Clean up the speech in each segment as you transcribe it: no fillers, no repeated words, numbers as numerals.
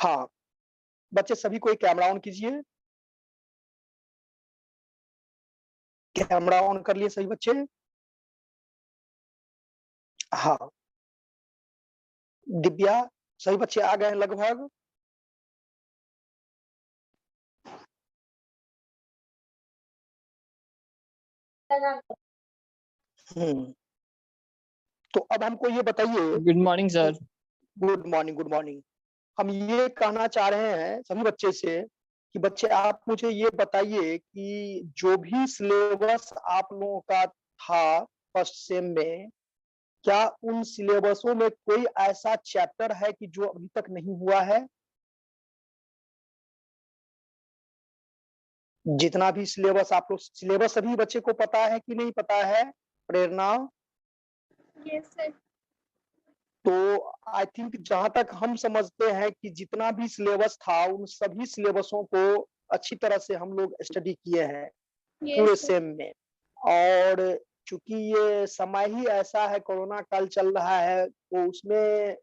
हाँ, बच्चे सभी कोई कैमरा ऑन कीजिए। कैमरा ऑन कर लिए सभी बच्चे? हाँ, दिव्या, सभी बच्चे आ गए हैं लगभग? हम्म। तो अब हमको ये बताइए। Good morning sir. Good morning, good morning. हम ये कहना चाह रहे हैं सभी बच्चे से कि बच्चे आप मुझे ये बताइए कि जो भी सिलेबस आप लोगों का था फर्स्ट सेम में, क्या उन सिलेबसों में कोई ऐसा चैप्टर है कि जो अभी तक नहीं हुआ है? जितना भी सिलेबस आप लोग, सिलेबस सभी बच्चे को पता है कि नहीं पता है? प्रेरणा? Yes sir. तो आई थिंक जहां तक हम समझते हैं कि जितना भी सिलेबस था उन सभी सिलेबसों को अच्छी तरह से हम लोग स्टडी किए हैं पूरे सेम में। और चूंकि ये समय ही ऐसा है, कोरोना काल चल रहा है, तो उसमें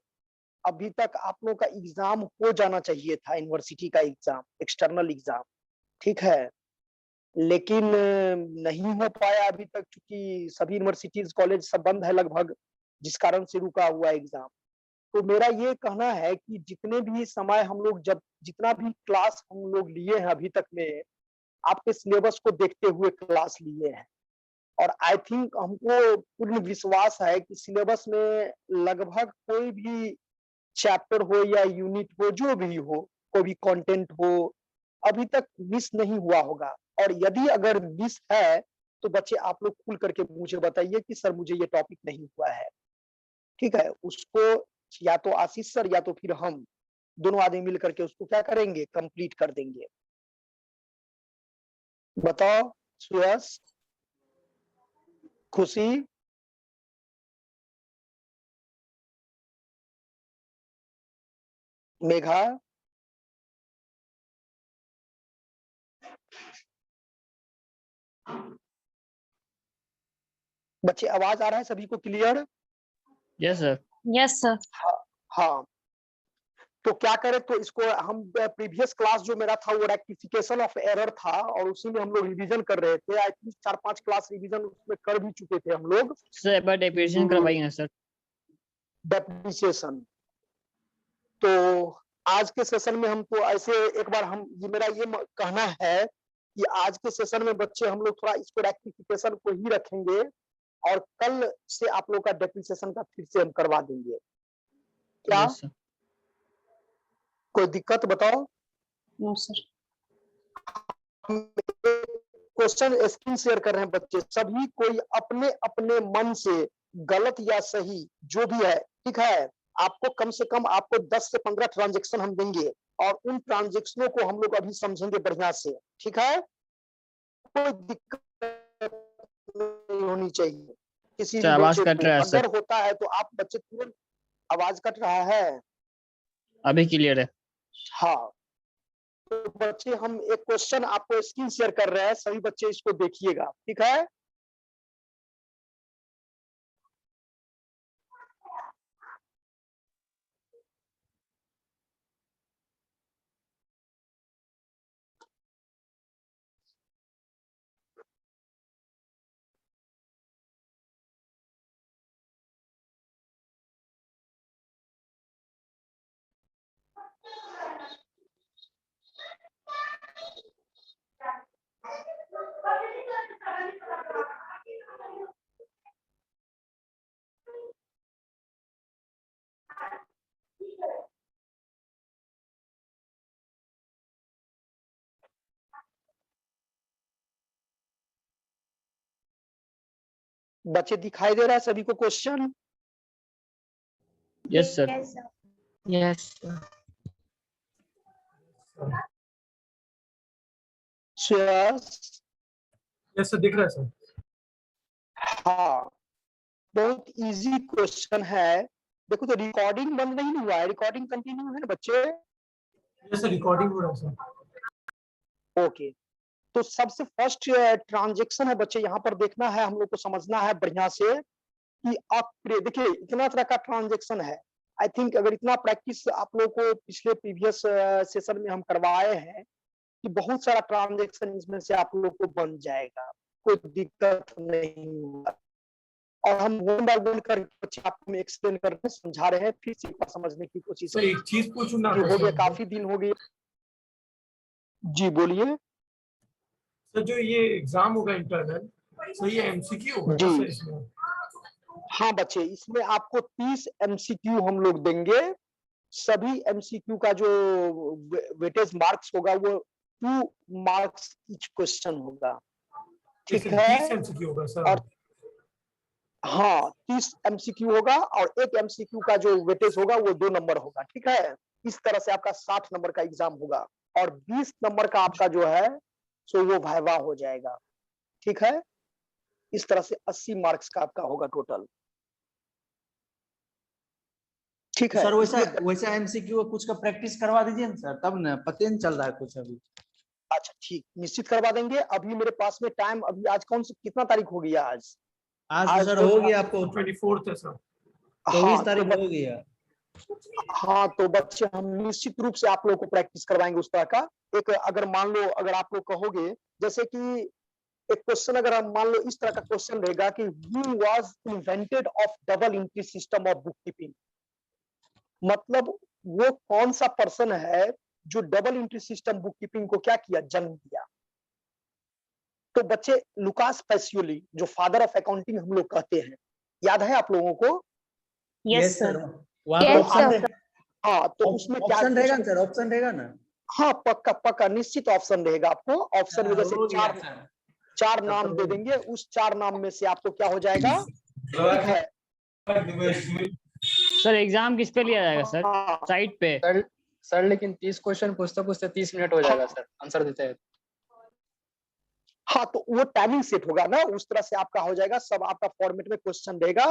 अभी तक आप लोग का एग्जाम हो जाना चाहिए था, यूनिवर्सिटी का एग्जाम, एक्सटर्नल एग्जाम, ठीक है। लेकिन नहीं हो पाया अभी तक, क्योंकि सभी यूनिवर्सिटीज कॉलेज सब बंद है लगभग, जिस कारण से रुका हुआ एग्जाम। तो मेरा ये कहना है कि जितने भी समय हम लोग, जब जितना भी क्लास हम लोग लिए हैं अभी तक में, आपके सिलेबस को देखते हुए क्लास लिए हैं। और आई थिंक हमको पूर्ण विश्वास है कि सिलेबस में लगभग कोई भी चैप्टर हो या यूनिट हो, जो भी हो, कोई भी कंटेंट हो, अभी तक मिस नहीं हुआ होगा। और यदि अगर मिस है तो बच्चे आप लोग खुल करके मुझे बताइए कि सर मुझे ये टॉपिक नहीं हुआ है, ठीक है। उसको या तो आशीष सर या तो फिर हम दोनों आदमी मिल करके उसको क्या करेंगे, कंप्लीट कर देंगे। बताओ सुयस, खुशी, मेघा, बच्चे आवाज आ रहा है सभी को clear? Yes sir. Yes sir. हाँ, तो क्या करें, तो इसको हम प्रीवियस क्लास जो मेरा था वो रेक्टिफिकेशन ऑफ एरर था, और उसी में हम लोग रिवीजन कर रहे थे। आई थिंक 4-5 क्लास रिवीजन उसमें कर भी चुके थे हम लोग। सर एक बार डेप्रिसिएशन करवाइए ना सर। डेप्रिसिएशन तो आज के सेशन में हम तो ऐसे एक बार हम, ये मेरा ये कहना है कि आज के सेशन में बच्चे हम लोग थोड़ा इसको रेक्टिफिकेशन को ही रखेंगे, और कल से आप लोग का डेप्रिसिएशन का फिर से हम करवा देंगे। क्या यस सर। कोई दिक्कत बताओ? No sir. Question screen share कर रहे हैं बच्चे सभी, कोई अपने अपने मन से गलत या सही जो भी है, ठीक है। आपको कम से कम आपको 10 से 15 ट्रांजेक्शन हम देंगे, और उन ट्रांजेक्शनों को हम लोग अभी समझेंगे बढ़िया से, ठीक है। कोई दिक्कत नहीं होनी चाहिए किसी सर भी आवाज बच्चे कट को। रहा है सर। अगर होता है तो आप बच्चे तुरंत, आवाज कट रहा है? अभी क्लियर है। हाँ, तो बच्चे हम एक क्वेश्चन आपको स्क्रीन शेयर कर रहे हैं, सभी बच्चे इसको देखिएगा, ठीक है। बच्चे दिखाई दे रहा है सभी को question? Yes sir. Yes. Yes sir दिख रहा है सर। हाँ, बहुत इजी क्वेश्चन है। देखो तो रिकॉर्डिंग बंद नहीं हुआ है, रिकॉर्डिंग कंटिन्यू है बच्चे? यस सर, रिकॉर्डिंग हो रहा है सर। ओके, तो सबसे फर्स्ट ट्रांजेक्शन है बच्चे, यहाँ पर देखना है, हम लोग को समझना है बढ़िया से कि आप देखिए इतना तरह का ट्रांजेक्शन है। आई थिंक अगर इतना प्रैक्टिस आप लोगों को पिछले प्रीवियस सेशन में हम करवाए हैं कि बहुत सारा ट्रांजैक्शन इसमें से आप लोग को बन जाएगा, कोई दिक्कत नहीं होगा। और हम वन बाय वन कर बच्चे आपको एक्सप्लेन कर रहे हैं, समझा रहे हैं, फिर से समझने की कोशिश सर एक चीज पूछूं ना जो हो गया, सर, काफी दिन हो गए। जी बोलिए। सर जो ये एग्जाम होगा इंटरनल, सर ये एमसीक्यू होगा ना जी। सर इसमें? हाँ बच्चे, इसमें आपको 30 एमसीक्यू हम लोग देंगे। सभी एमसीक्यू का जो वेटेज मार्क्स होगा वो 2 मार्क्स ईच क्वेश्चन होगा, ठीक जैसे है। 20 एमसीक्यू होगा सर? और हाँ 30 एमसीक्यू होगा और एक एमसीक्यू का जो वेटेज होगा वो 2 नंबर होगा, ठीक है। इस तरह से आपका 60 नंबर का एग्जाम होगा और 20 नंबर का आपका जो है सो वो वाइवा हो जाएगा, ठीक है। इस तरह से 80 मार्क्स का आपका होगा टोटल, ठीक है। सर वैसा इसमें वैसा एमसीक्यू कुछ का प्रैक्टिस करवा दीजिए ना सर, तब ना पता नहीं चल रहा है कुछ अभी। अच्छा ठीक, निश्चित करवा देंगे। अभी मेरे पास में टाइम, अभी आज कौन सी कितना तारीख हो गई आज? आज तो आज सर तो हो गया आपको 24 है सर। 24 हाँ तारीख तो हो गया। हाँ तो बच्चे हम निश्चित रूप से आप लोगों को प्रैक्टिस करवाएंगे उस तरह का। एक अगर मान लो, अगर आप लोग कहोगे जैसे कि एक क्वेश्चन, अगर हम मान लो इस तरह का क्वेश्चन रहेगा कि who was invented of double entry system of book keeping, मतलब वो कौन सा पर्सन है जो double entry system book keeping को क्या किया, जन्म दिया। तो बच्चे लुकास पैसियोली जो फादर ऑफ अकाउंटिंग हम लोग कहते हैं, याद है आप लोगों को? Yes sir. वहाँ Yes, पर ऑप्शन sir. हाँ तो उसमें क्या ऑप्शन रहेगा ना क्वेश्चन? सर, ऑप्शन रहेगा ना? हाँ पक्का पक्का निश्चित ऑप्शन रहेगा आपको। ऑप्शन में जैसे हो गया चार सर। चार तब नाम तो दे हो देंगे, उस 4 नाम में से आपको क्या हो जाएगा, ठीक है। सर एग्जाम किस पे लिया जाएगा सर? हाँ साइट पे? सर लेकिन 30 क्वेश्चन पूछते पूछते 30 मिनट हो जाएगा सर, आंसर देते हैं। हाँ तो वो टाइमिंग सेट होगा ना, उस तरह से आपका हो जाएगा। सब आपका फॉर्मेट में क्वेश्चन देगा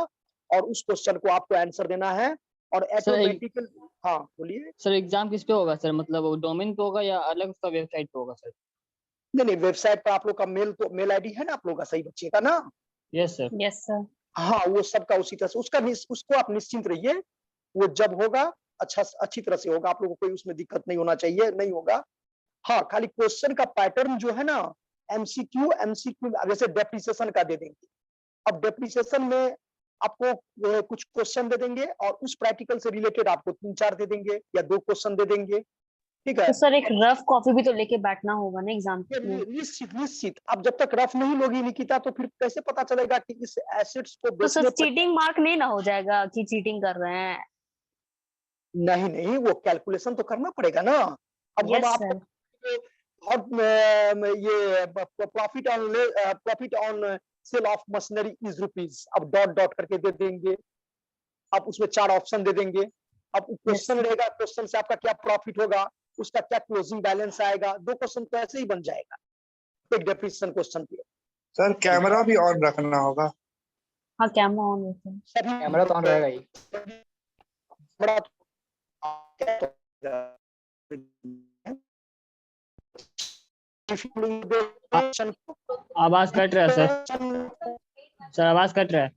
और उस क्वेश्चन को आपको आंसर देना है और ऑटोमेटिकल। हाँ बोलिए। सर एग्जाम किस पे होगा सर, मतलब वो डोमेन पे होगा या अलग उसका वेबसाइट पे होगा सर? नहीं नहीं, वेबसाइट पर आप लोग का मेल, तो मेल आईडी है ना आप लोग का, सही बच्चे का ना? Yes sir. Yes sir. हाँ वो सबका उसी तरह से, उसको आप निश्चिंत रहिए, वो जब होगा अच्छी तरह से होगा। आप लोगों को कोई उसमें दिक्कत नहीं होना चाहिए, नहीं होगा। हाँ खाली क्वेश्चन का पैटर्न जो है ना, एमसीक्यू जैसे डेप्रिसिएशन का दे देंगे। अब डेप्रिसिएशन में आपको कुछ क्वेश्चन दे देंगे और उस प्रैक्टिकल से रिलेटेड आपको 3-4 दे देंगे या 2 क्वेश्चन दे देंगे, ठीक है। तो सर एक रफ कॉपी भी तो लेके बैठना होगा ना एग्जाम में। निश्चित निश्चित, अब जब तक रफ नहीं लोगी निकिता तो फिर कैसे पता चलेगा कि इस एसेट्स को तो सर बेचने पर। चीटिंग मार्क नहीं ना हो जाएगा कि चीटिंग कर रहे हैं? नहीं नहीं, वो कैलकुलेशन तो करना पड़ेगा ना। अब हम यस आपको सर। और ये profit on sale of machinery is rupees, अब डॉट डॉट करके दे देंगे। अब उसमें 4 ऑप्शन दे देंगे। अब क्वेश्चन रहेगा, क्वेश्चन से आपका क्या प्रॉफिट होगा, उसका क्या क्लोजिंग बैलेंस आएगा। 2 क्वेश्चन तो ऐसे ही बन जाएगा एक डेफिनेशन क्वेश्चन पे। सर कैमरा भी ऑन रखना होगा। हाँ कैमरा ऑन रहता है। सभी कैमरा तो ऑन रहेगा ही। बड़ा आवाज कट रहा है सर। सर आवाज कट रहा है।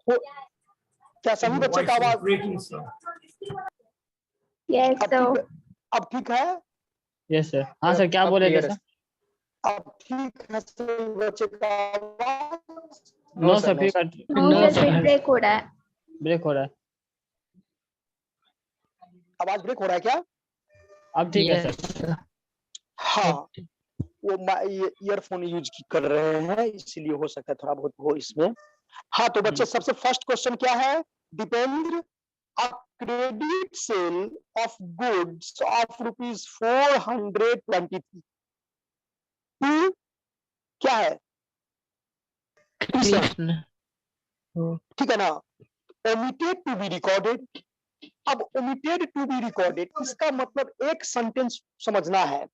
क्या सभी बच्चे का आवाज? Breaking sir. Yes sir. अब ठीक है? Yes sir. हाँ सर, क्या अब बोले थे clear है सर? अब ठीक है सभी बच्चे का आवाज? नो सर, फिर नो सर, ब्रेक हो रहा है। ब्रेक हो रहा है। आवाज ब्रेक हो रहा है क्या? अब ठीक है सर। हाँ वो ईयरफोन यूज कर रहे हैं इसलिए हो सकता है थोड़ा बहुत हो इसमें। हाँ तो बच्चे सबसे फर्स्ट क्वेश्चन क्या है? Depend a credit sale of goods of ₹423 to क्या है? ठीक है ना? Omitted to be recorded. अब ओमिटेड टू बी रिकॉर्डेड इसका मतलब एक सेंटेंस समझना है,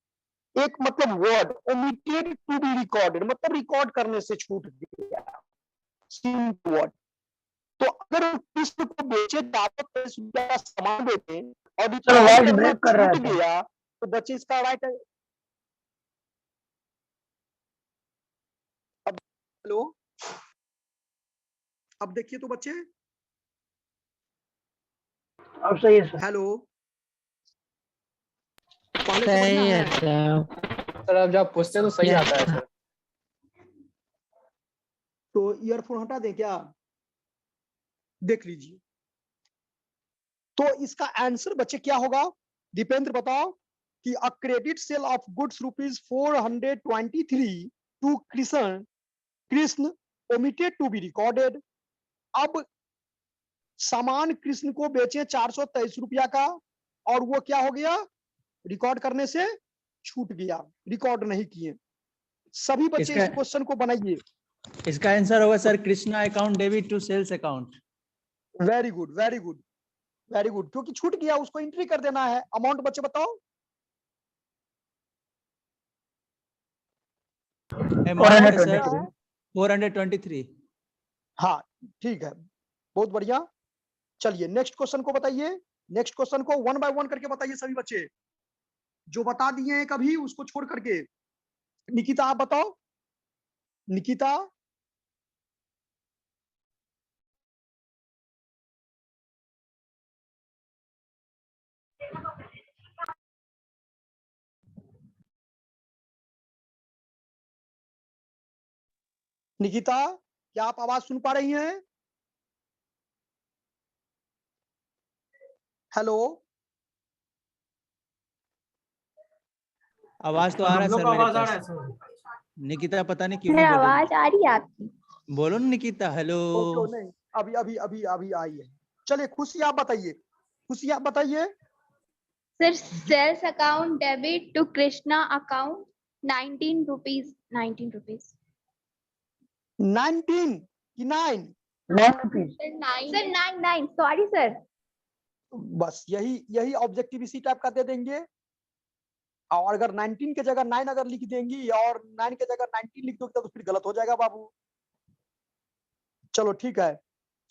एक मतलब word omitted to be recorded मतलब रिकॉर्ड करने से छूट गया, सिंपल वर्ड। तो अगर किसी को बेचे 423 रुपया का सामान बेचे और रिकॉर्ड करना छूट गया तो बच्चे इसका राइट है। अब हेलो, अब देखिए तो बच्चे अब सही है सर। हेलो, पहले से बढ़िया है। सर अब जब पूछते हैं तो सही आता है सर। तो ईयरफोन हटा दें क्या? देख लीजिए। तो इसका आंसर बच्चे क्या होगा? दीपेंद्र बताओ कि a credit sale of goods ₹423 to Krishna omitted to be recorded. अब सामान कृष्ण को बेचे 423 रुपया का, और वो क्या हो गया? रिकॉर्ड करने से छूट गया, रिकॉर्ड नहीं किए। सभी बच्चे इस क्वेश्चन को बनाइए। इसका आंसर होगा sir Krishna account debit to sales account. Very good, very good, very good, क्योंकि छूट गया, उसको एंट्री कर देना है। अमाउंट बच्चे बताओ। Amount sir 423। हाँ ठीक है, बहुत बढ़िया। चलिए नेक्स्ट क्वेश्चन को बताइए। नेक्स्ट क्वेश्चन को वन बाय वन करके बताइए सभी बच्चे, जो बता दिए हैं कभी उसको छोड़ करके। निकिता आप बताओ। निकिता, निकिता क्या आप आवाज सुन पा रही हैं? हेलो, आवाज तो आ रहा है हम लोग सर को मेरे आवाज आ पास। रहा है सर। निकिता पता नहीं क्यों नहीं बोल रही। आवाज आ रही है आपकी? बोलो ना निकिता, हेलो। नहीं, अभी अभी अभी अभी आई है। चलिए खुशी आप बताइए। खुशी आप बताइए। Sir sales account debit to Krishna account 19 rupees 19 rupees 19 कि 9? Sir 9 sorry sir. बस यही यही ऑब्जेक्टिव इसी टाइप का दे देंगे। और अगर 19 के जगह 9 अगर लिख देंगी और 9 के जगह 19 लिख दोगे तो फिर गलत हो जाएगा बाबू। चलो ठीक है,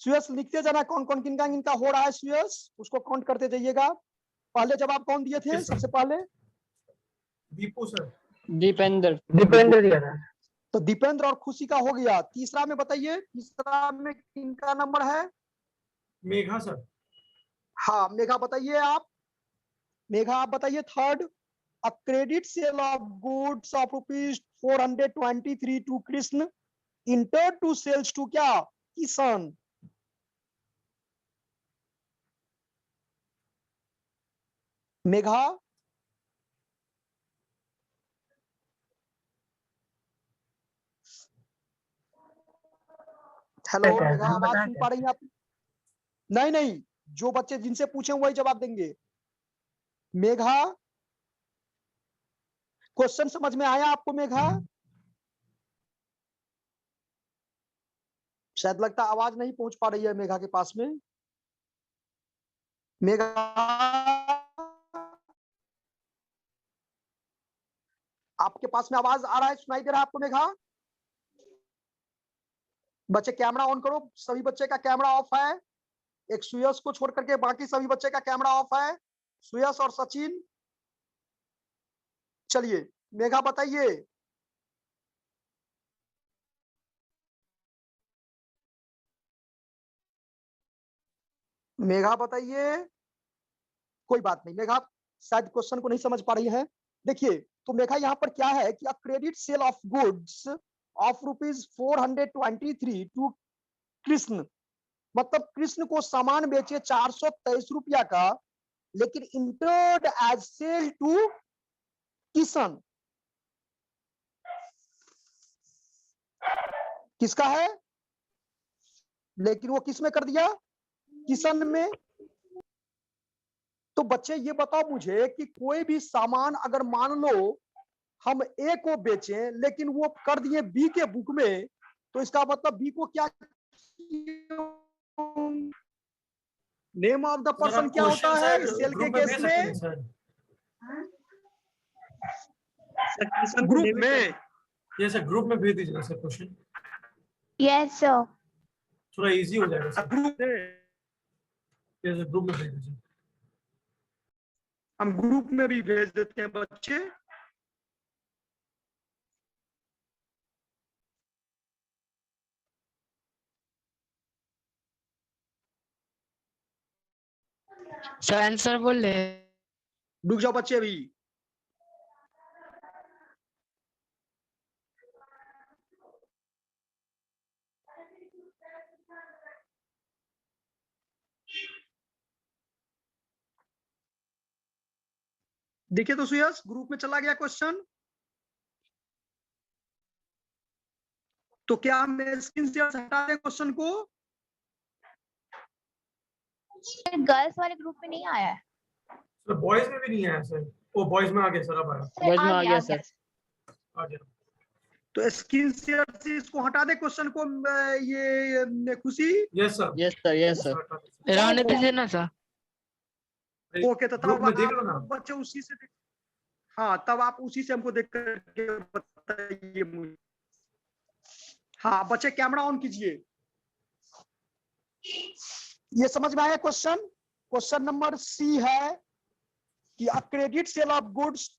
सुयस लिखते जाना कौन कौन किनका किनका हो रहा है। सुयस उसको काउंट करते जाइएगा। पहले जवाब कौन दिए थे सबसे पहले? दीपू सर। दीपेंद्र। दीपेंद्र दिया था। तो दीपेंद्र और खुशी का हो गया। तीसरा में बताइए, तीसरा में किनका नंबर है? मेघा सर। हाँ मेघा बताइए आप। मेघा आप बताइए third. A credit sale of goods of ₹423 to Krishna entered to sales to क्या? किसान। मेघा, हेलो मेघा आवाज सुन पा रही हैं आप? नहीं नहीं, जो बच्चे जिनसे पूछे वही जवाब देंगे। मेघा, क्वेश्चन समझ में आया आपको मेघा? शायद लगता आवाज नहीं पहुंच पा रही है मेघा के पास में। मेघा, आपके पास में आवाज आ रहा है, सुनाई दे रहा है आपको मेघा? बच्चे कैमरा ऑन करो, सभी बच्चे का कैमरा ऑफ है। एक सुयस को छोड़ करके बाकी सभी बच्चे का कैमरा ऑफ है। सुयस और सचिन। चलिए मेघा बताइए। मेघा बताइए। कोई बात नहीं, मेघा शायद क्वेश्चन को नहीं समझ पा रही है। देखिए तो मेघा यहाँ पर क्या है कि credit sale of goods of ₹423 to Krishna, मतलब कृष्ण को सामान बेचे 423 रुपया का, लेकिन entered as sale to Kishan. किसका है? लेकिन वो किस में कर दिया? किशन में। तो बच्चे ये बताओ मुझे कि कोई भी सामान अगर मान लो हम ए को बेचें लेकिन वो कर दिए बी के बुक में, तो इसका मतलब बी को क्या, नेम ऑफ द पर्सन क्या होता है सेल के केस में? ग्रुप में। ये सर ग्रुप में भेज दीजिए सर क्वेश्चन, यस सर। थोड़ा इजी हो जाएगा सर। ग्रुप में, ये सर ग्रुप में भेज दीजिए। हम ग्रुप में भी भेज देते हैं बच्चे। सर आंसर बोल रहे रुक जाओ बच्चे अभी। देखिए तो सुयश, ग्रुप में चला गया क्वेश्चन। तो क्या हम स्क्रीन शेयर से हटा दें क्वेश्चन को? गर्ल्स वाले ग्रुप में नहीं आया है। सर बॉयज में भी नहीं आया सर। वो बॉयज में आ गया सर, अब आया। बॉयज में आ गया सर। आ गया। तो स्क्रीन शेयर से इसको हटा दे क्वेश्चन को। ये खुशी। Yes sir. Yes sir, yes sir. रहने दीजिए ना सर। ओके, तो ग्रुप तब में देख लो आप ना। बच्चे उसी से हाँ, तब आप उसी से हमको देख करके बताइए मुझे। हाँ बच्चे, कैमरा ऑन कीजिए। ये समझ में आया क्वेश्चन? क्वेश्चन नंबर सी है कि a credit sale of goods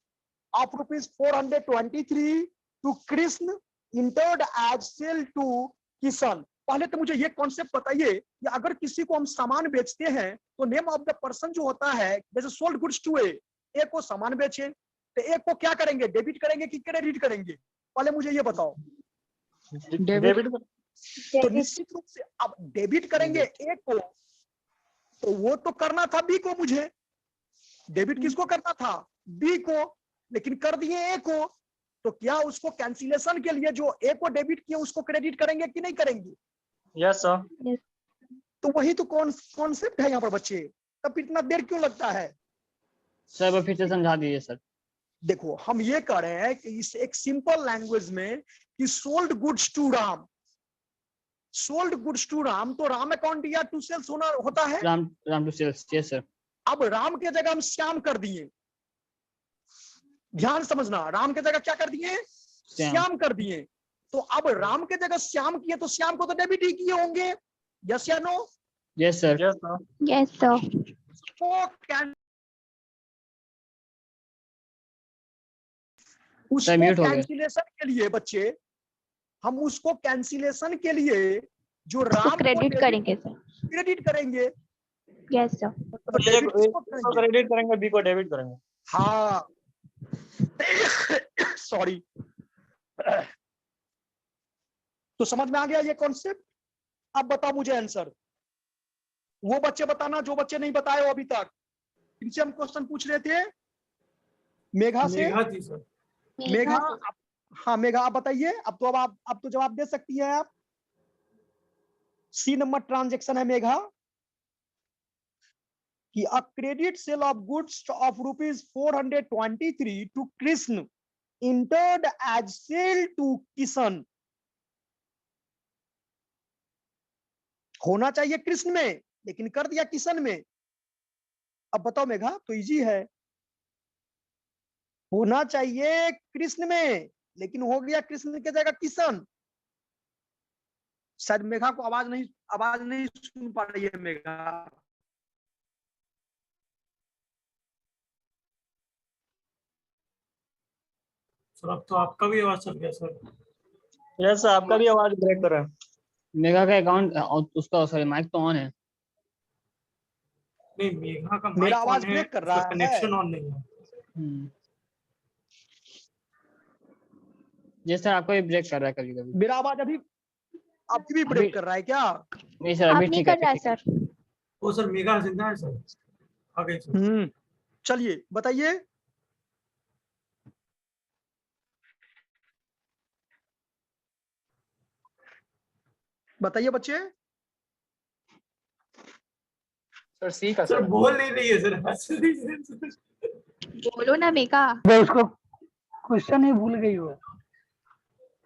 of ₹423 to Krishna entered as sale to Kishan. पहले तो मुझे ये कॉन्सेप्ट बताइए कि अगर किसी को हम सामान बेचते हैं तो नेम ऑफ द पर्सन जो होता है, जैसे सोल्ड गुड्स टू ए को सामान बेचे तो ए को क्या करेंगे, डेबिट करेंगे कि क्रेडिट करेंगे? पहले मुझे ये बताओ। डेबिट तो निश्चित रूप से अब डेबिट करेंगे ए को, तो वो तो करना था बी को। मुझे डेबिट किसको करना था? बी को, लेकिन कर दिए ए को। तो क्या उसको कैंसिलेशन के लिए जो ए को डेबिट किए उसको क्रेडिट करेंगे कि नहीं करेंगे? Yes sir. तो वही तो कॉन्सेप्ट है यहाँ पर बच्चे। तब इतना देर क्यों लगता है? सर फिर से समझा दीजिए सर। देखो, हम ये कह रहे हैं कि इस एक सिंपल लैंग्वेज में कि sold goods to Ram, sold goods to Ram, तो राम अकाउंट या टू सेल्स होता है। Ram to sales, yes sir. अब राम के जगह हम श्याम कर दिए। ध्यान समझना, राम के जगह क्या कर दिए? श्याम कर दिए। तो अब राम के जगह श्याम किए तो श्याम को तो डेबिट ही किए होंगे। यस या no? Yes sir. Yes sir. Yes sir. उसको कैंसिलेशन के लिए बच्चे, हम उसको कैंसिलेशन के लिए जो राम क्रेडिट करेंगे सर। क्रेडिट करेंगे। Yes sir. क्रेडिट करेंगे, बी को डेबिट करेंगे। हाँ सॉरी। तो समझ में आ गया ये कॉन्सेप्ट? अब बताओ मुझे आंसर। वो बच्चे बताना जो बच्चे नहीं बताए हो अभी तक। इनसे हम क्वेश्चन पूछ रहे थे। मेघा से। मेघा जी सर। मेघा, हाँ मेघा आप बताइए। अब तो जवाब दे सकती है आप। सी नंबर ट्रांजैक्शन है मेघा कि a credit sale of goods of ₹423 to Krishna entered as sale to Kishan. होना चाहिए कृष्ण में, लेकिन कर दिया किशन में। अब बताओ मेघा, तो इजी है। होना चाहिए कृष्ण में, लेकिन हो गया कृष्ण की जगह किशन। शायद मेघा को आवाज नहीं सुन पा रही है मेघा। सर अब तो आपका भी आवाज चल गया सर। यस सर, आपका भी आवाज ब्रेक कर रहा है। मेघा का अकाउंट उसका सॉरी माइक तो ऑन है। नहीं, मेघा का मेरा माइक आवाज ऑन है, ब्रेक कर रहा है। कनेक्शन ऑन नहीं है। जैसे आपको भी ब्रेक कर रहा है कभी कभी। मेरा आवाज अभी भी ब्रेक कर रहा है क्या? नहीं सर, अभी ठीक है सर। वो सर मेघा जिंदा है सर। आ गई सर। चलिए बताइए। बताइए बच्चे। सर सी का सर बोल नहीं रही है सर। बोलो ना मेघा। उसको क्वेश्चन ही भूल गई हो।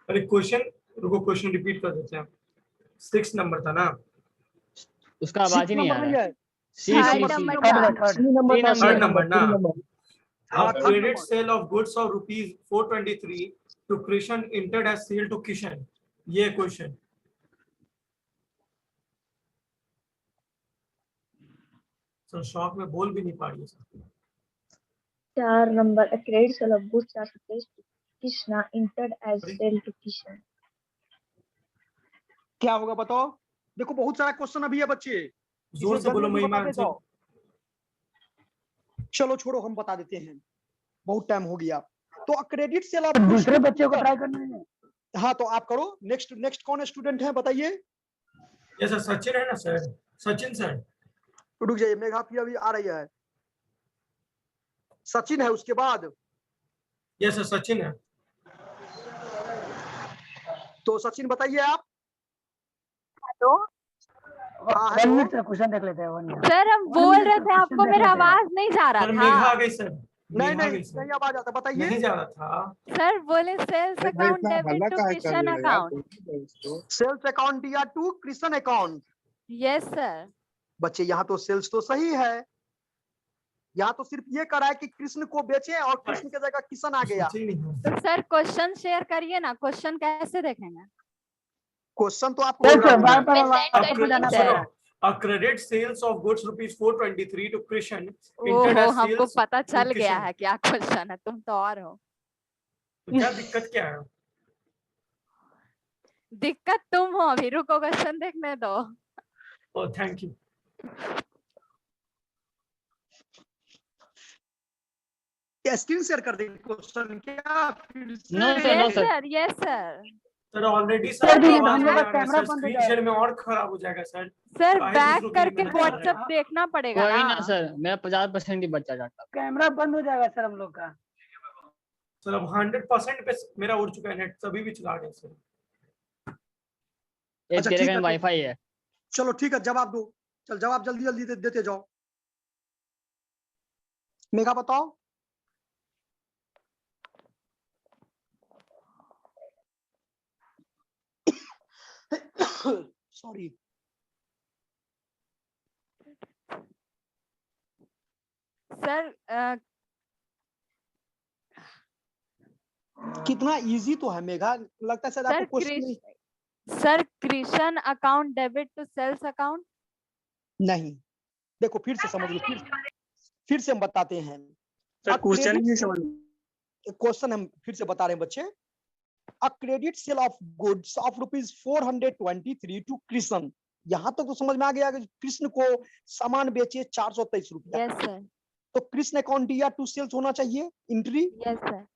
अरे क्वेश्चन, रुको क्वेश्चन रिपीट कर देते हैं। 6 नंबर था ना? उसका आवाज ही नहीं आ रहा है। थर्ड नंबर ना? हाँ, credit sale of goods of ₹423 to Krishna entered as sale to Kishan. ये क्वेश्चन। सर शॉक में बोल भी नहीं पा रही है sir. 4 number, a credit sale of goods are placed to Krishna entered as sale to Krishna. क्या होगा बताओ? देखो बहुत सारा क्वेश्चन अभी है बच्चे। जोर से बोलो महिमा। चलो छोड़ो, हम बता देते हैं, बहुत टाइम हो गया। तो क्रेडिट सेल ऑफ दूसरे बच्चे को ट्राई करना है। हाँ तो आप करो। नेक्स्ट कौन स्टूडेंट है बताइए? ये सर सचिन है ना सर, सचिन सर। रुक जाइए, मेघा भी अभी आ रही है। सचिन है, उसके बाद ये सर सचिन है। तो सचिन बताइए आप। हेलो हाँ, one hello. Minute sir, question देख लेते हैं। One minute. सर, हम बोल रहे थे, आपको मेरा आवाज नहीं जा रहा सर मेघा आ था। गई सर, नहीं मेघा आ नहीं गई सर। नहीं आवाज आता, बताइए। नहीं जा रहा था। सर बोले सेल्स अरे भाई अकाउंट इतना डेबिट हल्ला टू काहे कर किशन रहे हो यार, अकाउंट। बोलने दो उसको। सेल्स अकाउंट या to Krishna account. Yes sir. बच्चे यहाँ तो सेल्स तो सही है, यहाँ तो सिर्फ ये करा है कि कृष्ण को बेचे और कृष्ण की जगह किशन आ गया। सोचे ही नहीं हूँ। तो सर क्वेश्चन शेयर करिए ना, क्वेश्चन कैसे देखेंगे? क्वेश्चन तो आपको सर पूरा सर होगा। बार बार मैं send वापस कर जाना दी, पड़ेगा। Sir. A credit sales of goods rupees 423 to Krishan entered ओहो, as हमको sales पता to चल गया Kishan। है क्या क्वेश्चन है, तुम तो और हो। तो क्या दिक्कत क्या है? दिक्कत तुम हो, अभी रुको, क्वेश्चन देखने दो। Oh thank you. Screen share कर देंगे क्वेश्चन क्या फिर से? No sir, no yes sir. Sir, yes sir. Sir already sir sir ji, आवाज हम नहीं लोग आ का रहा है कैमरा सर, बंद हो स्क्रीन जाएगा। शेयर में और खराब हो जाएगा सर। सर काहे बैक दूसरों के करके लिए मेहनत कर रहे व्हाट्सएप हैं? देखना पड़ेगा कोई ना। ना सर, मेरा 50% ही बच्चा जाता। कैमरा बंद हो जाएगा सर हम लोग का। सर अब 100% पे मेरा उड़ चुका है नेट, तभी भी चला गया सर। ये अच्छा, तेरे ठीक का है, तो वाईफाई है। चलो ठीक है, जवाब दो। चल जवाब जल्दी जल्दी देते जाओ। मेघा बताओ। सॉरी। सर कितना इजी तो है मेघा, लगता है शायद सर आपको question sir Krishna account debit to sales account. नहीं। देखो फिर से समझ लो, फिर से हम बताते हैं। सर क्वेश्चन ही नहीं समझ। क्वेश्चन हम फिर से बता रहे हैं बच्चे। A credit sale of goods of rupees 423 to Krishna. यहाँ तक तो समझ में आ गया कि कृष्ण को सामान बेचे 423 रुपया। Yes sir. तो कृष्ण अकाउंट या टू सेल्स होना चाहिए एंट्री। Yes sir.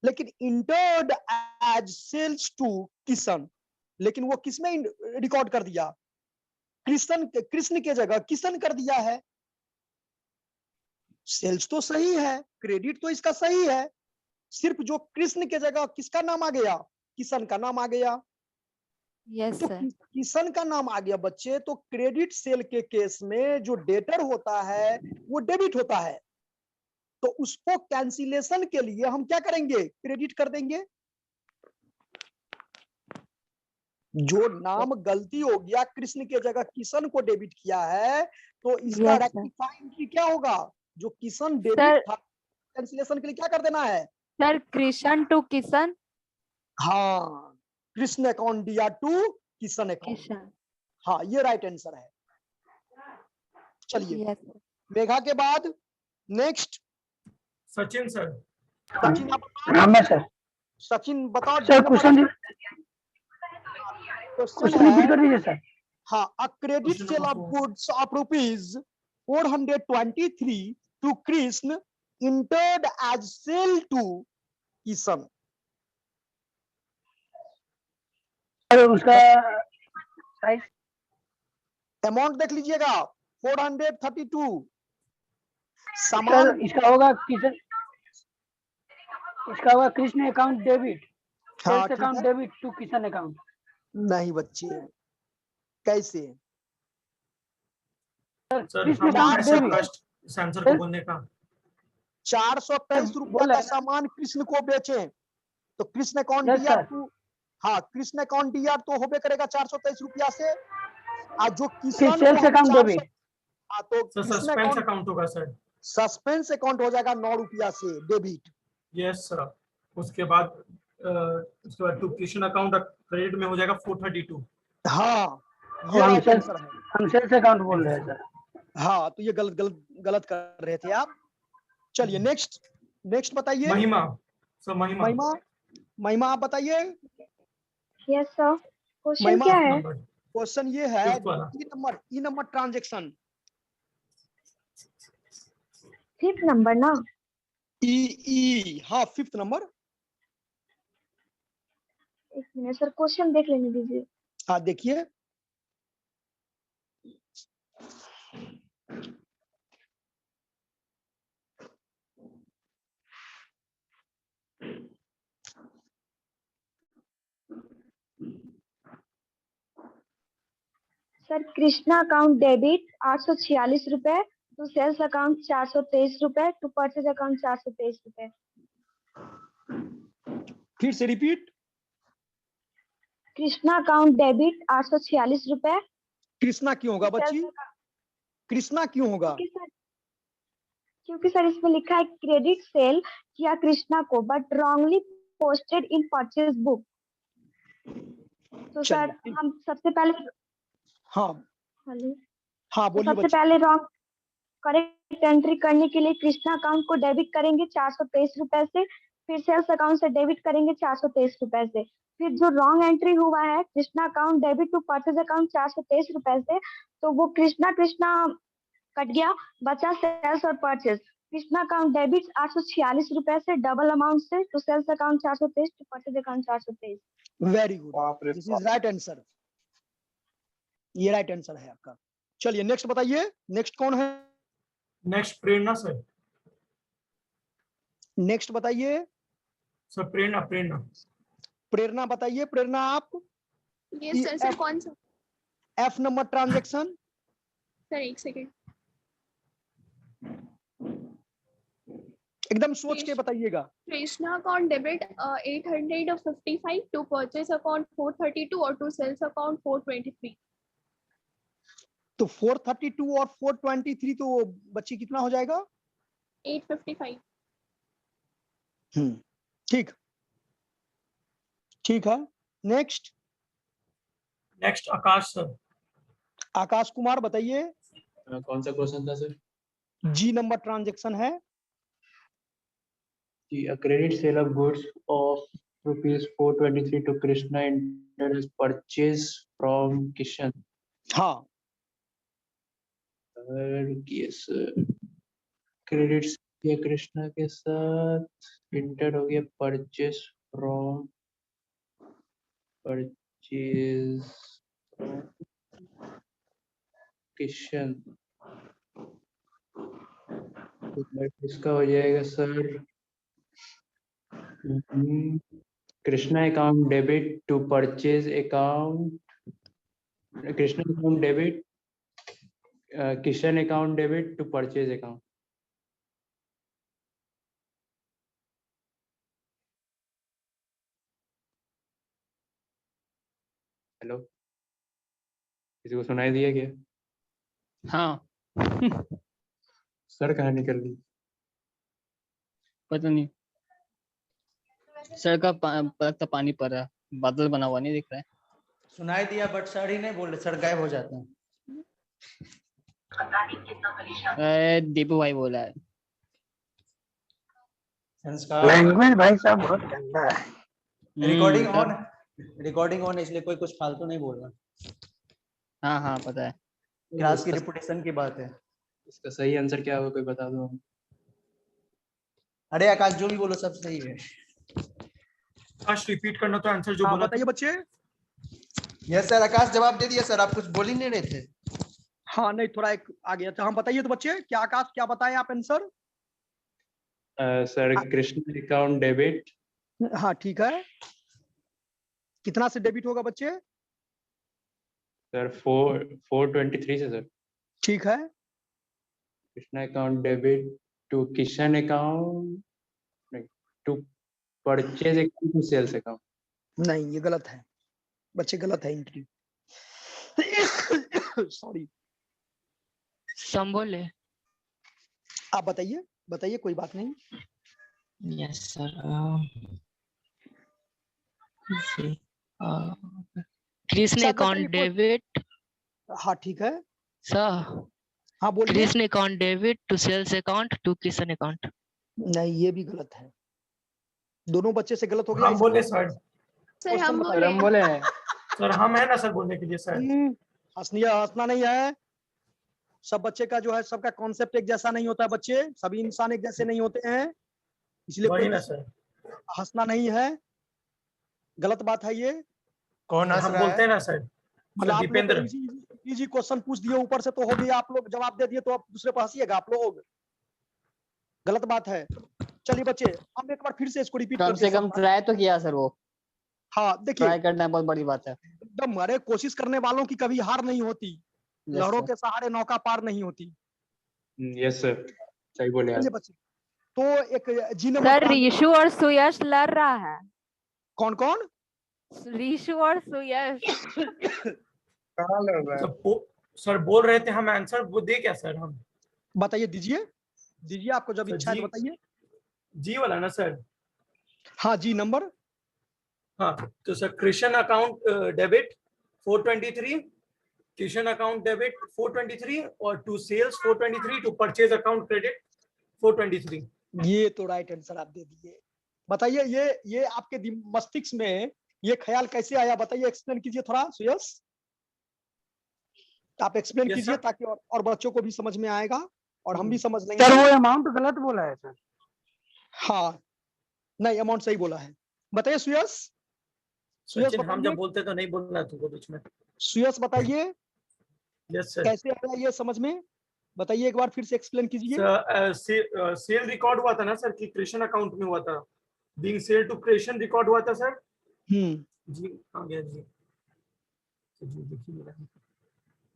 लेकिन entered as sales to Kishan, लेकिन वो किसमें रिकॉर्ड कर दिया? कृष्ण के जगह किशन कर दिया है। सेल्स तो सही है, क्रेडिट तो इसका सही है, सिर्फ जो कृष्ण के जगह किसका नाम आ गया? किशन का नाम आ गया। यस तो सर। किशन का नाम आ गया बच्चे, तो क्रेडिट सेल के केस में जो डेटर होता है वो डेबिट होता है। तो उसको कैंसिलेशन के लिए हम क्या करेंगे? क्रेडिट कर देंगे। जो नाम गलती हो गया, कृष्ण के जगह किशन को डेबिट किया है, तो इसका Yes, sir. रेक्टिफाइंग क्या होगा? जो किशन Sir. डेबिट था, कैंसिलेशन के लिए क्या कर देना है? Sir Krishna to Kishan. हाँ, कृष्ण अकाउंट दिया टू किशन अकाउंट। किशन। हाँ, ये राइट आंसर है। चलिए यस सर। मेघा के बाद नेक्स्ट सचिन सर। सचिन, आप बताओ। हाँ मैं सर। सचिन बताओ। सर क्वेश्चन क्वेश्चन रिपीट है, कर दीजिए सर। हाँ, a credit Question sale number of 4. Goods of rupees 423 to Krishna entered as sale to Kishan. Sir उसका साइज अमाउंट देख लीजिएगा 432। सामान सर इसका होगा किशन, इसका होगा कृष्ण अकाउंट डेबिट, हाँ सेल्स ठीक अकाउंट है। Debit to Kishan account. नहीं बच्चे, कैसे? सर कृष्ण आपको अकाउंट कैसे डेबिट। फर्स्ट इस आंसर को बोलने का? 423 रुपया बोल का रहे हैं। सामान कृष्ण को बेचे, तो कृष्ण अकाउंट यस दिया सर। टू, हाँ कृष्ण अकाउंट दिया तो होबे करेगा 423 रुपया से। आज जो फिर किसान सेल्स को हम अकाउंट 400, डेबिट। हाँ तो sir Krishna suspense account, account होगा सर। सस्पेंस अकाउंट हो जाएगा 9 रुपया से डेबिट। Yes sir. उसके बाद टू कृष्ण अकाउंट क्रेडिट में हो जाएगा 432। हाँ, तो ये हम राइट आंसर है। सेल्स अकाउंट बोल रहे हैं सर। हाँ, तो ये गलत कर रहे थे आप। चलिए नेक्स्ट बताइए। महिमा सर, महिमा महिमा, महिमा आप बताइए। यस सर, क्वेश्चन महिमा, क्या है? नंबर क्वेश्चन ये है, Fifth वाला। ई नंबर ट्रांजेक्शन। 5th नंबर ना? ई हाँ 5th नंबर। एक मिनट सर, क्वेश्चन देख लेने दीजिए। हाँ देखिए, सर कृष्णा अकाउंट डेबिट 846 रुपए, टू सेल्स अकाउंट 423 रुपए, टू परचेज अकाउंट 423 रुपए। फिर से रिपीट। कृष्णा अकाउंट डेबिट 846 रुपए। कृष्णा क्यों होगा बच्ची? कृष्णा क्यों होगा? क्योंकि सर इसमें लिखा है क्रेडिट सेल किया कृष्णा को, but wrongly posted in purchase book. तो सर चलिए, हम सबसे पहले, हाँ हेलो, हाँ तो बोलिए सबसे बच्ची। पहले रॉन्ग करेक्ट एंट्री करने के लिए कृष्णा अकाउंट को डेबिट करेंगे 423 रुपए से, फिर सेल्स अकाउंट से डेबिट करेंगे 423 रुपए से। फिर जो रॉन्ग एंट्री हुआ है Krishna account debit to purchase account 423 रुपए से, तो वो कृष्णा कट गया, बचा सेल्स और परचेज। कृष्णा अकाउंट डेबिट 846 रुपए से, डबल अमाउंट से, to sales account 423, to purchase account 423। Very good, बाप रे दिस इज राइट आंसर। ये राइट आंसर है आपका। चलिए नेक्स्ट बताइए, नेक्स्ट कौन है? Next Prerna sir. नेक्स्ट बताइए। सर प्रेरणा प्रेरणा। प्रेरणा बताइए, प्रेरणा आप। Yes sir. सर कौन सा? F number transaction. सर एक सेकेंड। एकदम सोच के बताइएगा। Krishna account debit 855, to purchase account 432 और टू सेल्स अकाउंट 423। तो 432 और 423 तो बच्ची कितना हो जाएगा? 855। ठीक, ठीक है। नेक्स्ट। नेक्स्ट आकाश सर। आकाश कुमार बताइए। कौन सा क्वेश्चन था सर? जी नंबर ट्रांजैक्शन है। Credit sale of goods of ₹423 to Krishna entered as purchase from Kishan. हाँ सर क्रेडिट किया कृष्णा के साथ, इंटर हो गया परचेज फ्रॉम किशन। इसका हो जाएगा sir Krishna account debit to purchase account, Krishna account debit, Kishan account debit to purchase account. Hello, किसी को सुनाई दिया क्या? हाँ सर कहाँ निकल गई? पता नहीं, सर का लगता पानी पड़ रहा है, बादल बना हुआ नहीं दिख रहा है। सुनाई दिया बट सर ही नहीं बोल रहे, सर गायब हो जाते हैं। दीपू भाई बोला है। संस्कार। लैंग्वेज भाई साहब बहुत गंदा है। रिकॉर्डिंग तब- ऑन, रिकॉर्डिंग ऑन, इसलिए कोई कुछ फालतू नहीं बोल रहा। हाँ हाँ पता है। क्लास की रिपुटेशन की बात है। इसका सही आंसर क्या होगा कोई बता दो हम। अरे आकाश जो भी बोलो सब सही है। आकाश रिपीट करना तो आंसर जो हाँ बोला। बताइए बच्चे। यस सर, आकाश जवाब दे दिया सर, आप कुछ बोल ही नहीं रहे थे। हाँ नहीं, थोड़ा एक आ गया था। हम बताइए तो बच्चे, क्या आकाश क्या बताए आप answer? Sir Krishna account debit. हाँ ठीक है। कितना से डेबिट होगा बच्चे? सर 423 से सर। ठीक है। Krishna account debit to Kishan account, to purchase account to sales account. नहीं ये गलत है बच्चे, गलत है एंट्री। सॉरी। सम बोले। आप बताइए, बताइए कोई बात नहीं। Yes sir. Krishna sir account बताइए डेबिट हाँ ठीक है। सर, हाँ बोलिए। Krishna account debit to sales account to Kishan account. नहीं ये भी गलत है, दोनों बच्चे से गलत हो गया। हम बोले सर। सर हम क्वेश्चन सर हम बोले हैं। सर हम है ना सर बोलने के लिए सर। हंसना नहीं है। सब बच्चे का जो है सबका कॉन्सेप्ट एक जैसा नहीं होता है बच्चे, सभी इंसान एक जैसे नहीं होते हैं, इसलिए वही कोई ना सर, हंसना नहीं है, गलत बात है ये। कौन हंस हम रहा बोलते है? हैं ना सर, मतलब आप लोग को दीपेंद्र। इजी क्वेश्चन पूछ दिए ऊपर से तो हो गया, आप लोग जवाब दे दिए तो आप दूसरे पर हंसिएगा आप लोग, गलत बात है। चलिए बच्चे हम एक बार फिर से इसको रिपीट कम करते से कम हैं। ट्राई तो किया सर वो, हाँ देखिए, ट्राई करना बहुत बड़ी बात है। एकदम अरे कोशिश करने वालों की कभी हार नहीं होती, Yes, लहरों sir. के सहारे नौका पार नहीं होती। यस सर, सही बोले आप। चलिए बच्चे, तो एक जी सर नंबर ऋषु और सुयश लड़ रहा है। कौन कौन? ऋषु और सुयश। कहाँ लग रहा है? सर बोल रहे थे हम आंसर वो दे क्या सर हम? बताइए, दीजिए दीजिए, आपको जब सर इच्छा है जी, तो बताइए। जी वाला ना सर? हाँ जी नंबर। हाँ तो sir Krishna account debit 423, Krishna account debit 423 और to sales 423, to purchase account credit 423। ये तो राइट आंसर आप दे दिए। बताइए ये आपके मस्तिष्क में ये ख्याल कैसे आया, बताइए, एक्सप्लेन कीजिए थोड़ा सुयश, आप एक्सप्लेन Yes, कीजिए sir. ताकि और बच्चों को भी समझ में आएगा और हम भी समझ सर लेंगे। वो अमाउंट गलत बोला है सर। हाँ नहीं, अमाउंट सही बोला है। बताइए सुयश, सुयश सचिन हम जब बताइए, बोलते तो नहीं बोलना है तुमको बीच में। सुयश बताइए यस सर। कैसे आया ये समझ में, बताइए एक बार फिर से एक्सप्लेन कीजिए। सेल रिकॉर्ड हुआ था ना सर कि कृष्ण अकाउंट में हुआ था, being sale to Krishna record हुआ था सर। जी आ गया जी, जी देखिए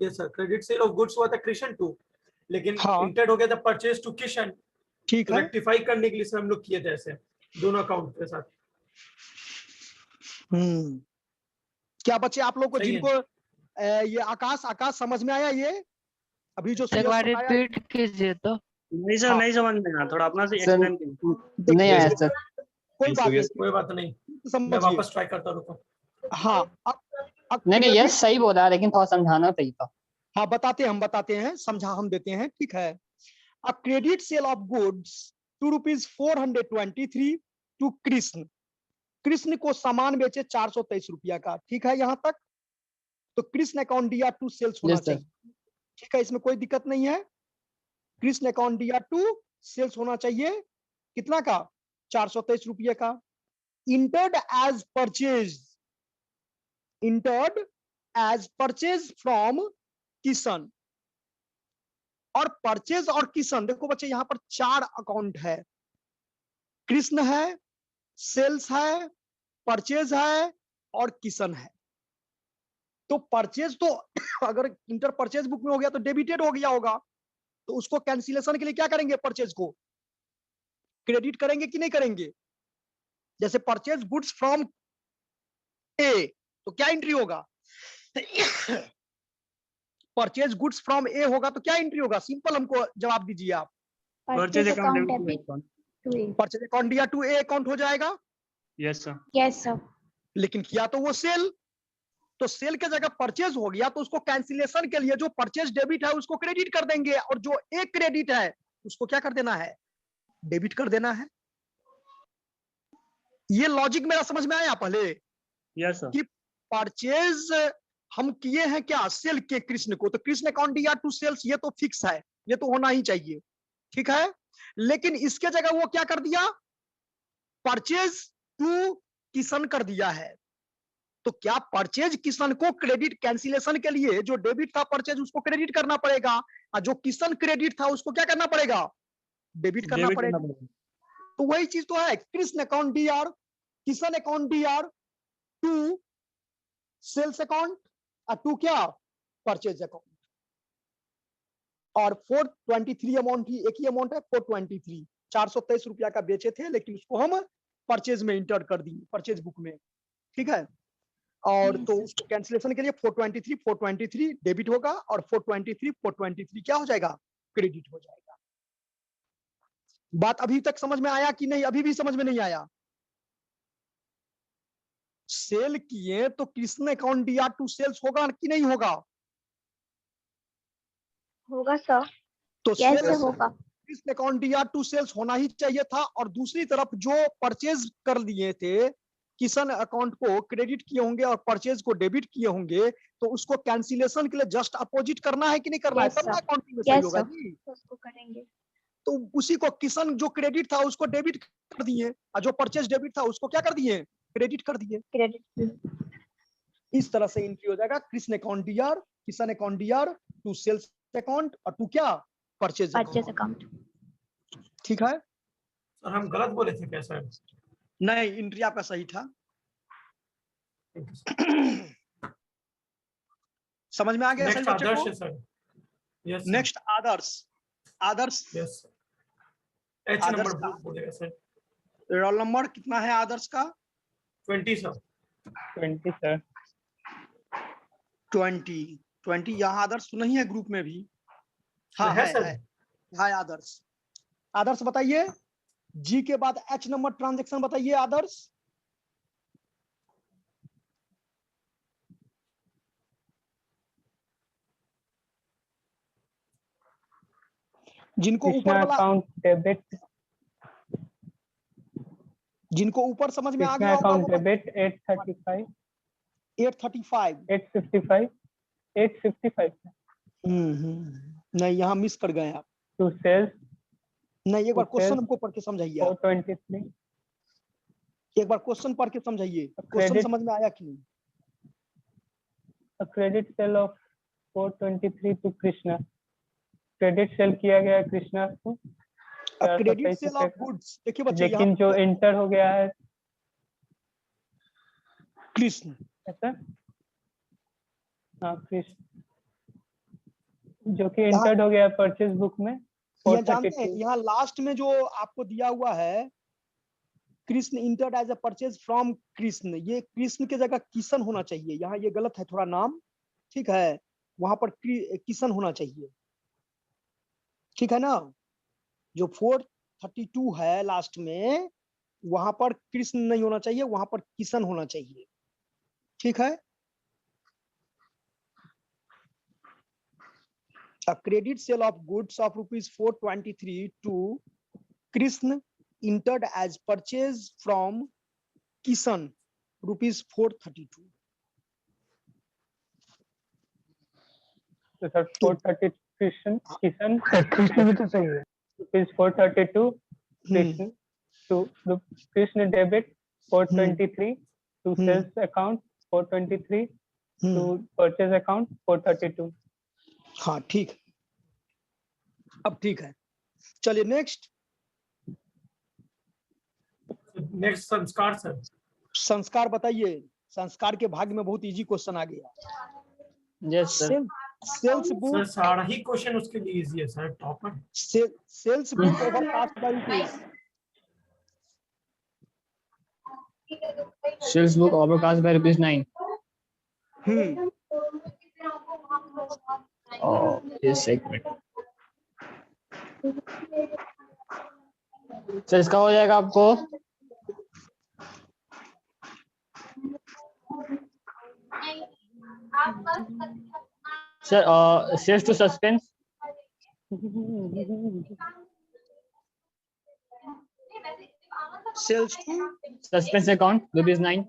yes sir, credit sale of goods हुआ था कृष्ण टू, लेकिन हाँ इंटेंड हो गया था परचेज टू किशन। ठीक है। रेक्टिफाई करने के लिए सर हम लोग किए थे ऐसे दोनों अकाउंट के साथ। क्या बच्चे आप लोग को सही है। जिनको ये आकाश समझ में आया ये अभी जो सर एक सुयश बार बताया? रिपीट कीजिए तो। नहीं सर, हाँ। नहीं समझ में आया, थोड़ा अपना से सर एक्सप्लेन कीजिए। नहीं आया सर। कोई बात नहीं, कोई बात नहीं, मैं समझिए। वापस ट्राई करता रुको। हाँ अब नहीं यस सही बोला लेकिन थोड़ा समझाना सही था। हाँ बताते हैं, समझा हम देते हैं, ठीक है। A credit sale of goods ₹423 to Krishna, Krishna को सामान बेचे 423 रुपया का, ठीक है यहाँ तक। तो कृष्ण अकाउंट दिया टू सेल्स होना Yes, sir. चाहिए, ठीक है, इसमें कोई दिक्कत नहीं है। कृष्ण अकाउंट दिया टू सेल्स होना चाहिए, कितना का? 423 रुपये का। Entered as purchase from Kishan, और परचेज और किशन, देखो बच्चे यहाँ पर 4 अकाउंट है, कृष्ण है, सेल्स है, परचेज है और किशन है। तो परचेज तो अगर इंटर परचेज बुक में हो गया तो डेबिटेड हो गया होगा, तो उसको कैंसिलेशन के लिए क्या करेंगे? परचेज को क्रेडिट करेंगे कि नहीं करेंगे? जैसे परचेज गुड्स फ्रॉम ए, तो क्या एंट्री होगा? परचेज गुड्स फ्रॉम ए होगा तो क्या एंट्री होगा? सिंपल हमको जवाब दीजिए आप। Purchase account debit to A. Purchase account दिया टू ए अकाउंट हो जाएगा। Yes sir. Yes sir. लेकिन किया तो वो सेल, तो सेल के जगह परचेज हो गया, तो उसको कैंसिलेशन के लिए जो परचेज डेबिट है उसको क्रेडिट कर देंगे, और जो एक क्रेडिट है उसको क्या कर देना है? डेबिट कर देना है। ये लॉजिक मेरा समझ में आया पहले? Yes sir. कि परचेज हम किए हैं क्या? सेल के कृष्ण को, तो कृष्ण अकाउंट दिया टू सेल्स, ये तो फिक्स है, ये तो होना ही चाहिए, ठीक है। लेकिन इसके जगह वो क्या कर दिया? परचेज टू किशन कर दिया है। तो क्या परचेज किशन को क्रेडिट कैंसिलेशन के लिए जो डेबिट था परचेज उसको क्रेडिट करना पड़ेगा, और जो किशन क्रेडिट था उसको क्या करना पड़ेगा? डेबिट करना पड़ेगा। तो वही चीज तो है, Krishna account Dr, Kishan account Dr to sales account, और टू क्या? Purchase account. और 423 अमाउंट ही, एक ही अमाउंट है 423, 423 रुपया का बेचे थे, लेकिन उसको हम परचेज में इंटर कर दिए, परचेज बुक में, ठीक है। और तो उसको कैंसिलेशन के लिए 423 डेबिट होगा, और 423 क्या हो जाएगा? क्रेडिट हो जाएगा। बात अभी तक समझ में आया कि नहीं? अभी भी समझ में नहीं आया? सेल किए तो Krishna account Dr to sales होगा कि नहीं होगा? होगा सर। तो कैसे होगा? Krishna account Dr to sales होना ही चाहिए था। और दूसरी तरफ जो परचेज कर लिए थे किशन अकाउंट को क्रेडिट किए होंगे और परचेज को डेबिट किए होंगे, तो उसको कैंसिलेशन के लिए जस्ट अपोजिट करना है कि नहीं करना है, Yes, तब ना sir. अकाउंटिंग में सही Yes, होगा sir. जी। उसको करेंगे। तो उसी को किशन जो क्रेडिट था उसको डेबिट कर दिए, और जो परचेज डेबिट था उसको क्या कर दिए, क्रेडिट कर दिए। क्रेडिट। इस तरह से एंट्री हो जाएगा Krishna account Dr, Kishan account Dr to sales account और टू क्या, परचेज अकाउंट। ठीक है। सर हम गलत बोले थे क्या सर? नहीं, एंट्री आपका सही था। समझ में आ गया सभी नेक्स्ट बच्चों आदर्श को? है सर। यस नेक्स्ट आदर्श, आदर्श यस एच आदर्श नंबर का बोलेगा सर। रोल नंबर कितना है आदर्श का? 20 सर। 20 सर। 20 यहाँ आदर्श नहीं है ग्रुप में भी? हाँ है सर। है आदर्श। आदर्श बताइए, जी के बाद एच नंबर ट्रांजैक्शन बताइए आदर्श। जिनको ऊपर वाला अकाउंट डेबिट, जिनको ऊपर समझ में आ गया होगा अकाउंट वो डेबिट 835 835 855 नहीं, यहाँ मिस कर गए आप। टू सेल्स नहीं, एक बार to क्वेश्चन sales हमको पढ़ के समझाइए आप। 423 एक बार क्वेश्चन पढ़ के समझाइए, क्वेश्चन समझ में आया कि नहीं? a credit sale of 423 to Krishna, credit sale किया गया है कृष्णा को क्रेडिट सेल ऑफ गुड्स, देखिए बच्चे लेकिन जो एंटर हो गया है कृष्ण, ऐसा, हाँ कृष्ण, जो कि एंटर्ड हो गया है परचेज बुक में ये जानते हैं 432। यहाँ लास्ट में जो आपको दिया हुआ है Krishna entered as a purchase from Krishna, ये कृष्ण की जगह किशन होना चाहिए, यहाँ ये गलत है थोड़ा नाम, ठीक है, वहां पर किशन होना चाहिए, ठीक है ना। जो 432 है लास्ट में, वहां पर कृष्ण नहीं होना चाहिए, वहां पर किशन होना चाहिए, ठीक है। A credit sale of goods of rupees 423 to Krishna entered as purchase from Kishan rupees 432. तो सर 430 किशन कृष्ण भी तो सही है। Rupees 432 Krishna to Krishna debit 423 to sales account 423 to purchase account 432। हाँ ठीक, अब ठीक है, चलिए नेक्स्ट। नेक्स्ट संस्कार सर। संस्कार बताइए, संस्कार के भाग में बहुत इजी क्वेश्चन आ गया। Yes sir. Sales book sir सारा ही क्वेश्चन उसके लिए इजी है sir, topper. Sales book overcast by rupees, sales book overcast by rupees 9. Oh, yes, segment. Sir इसका हो जाएगा आपको sir sales to suspense, sales to suspense account rupees 9।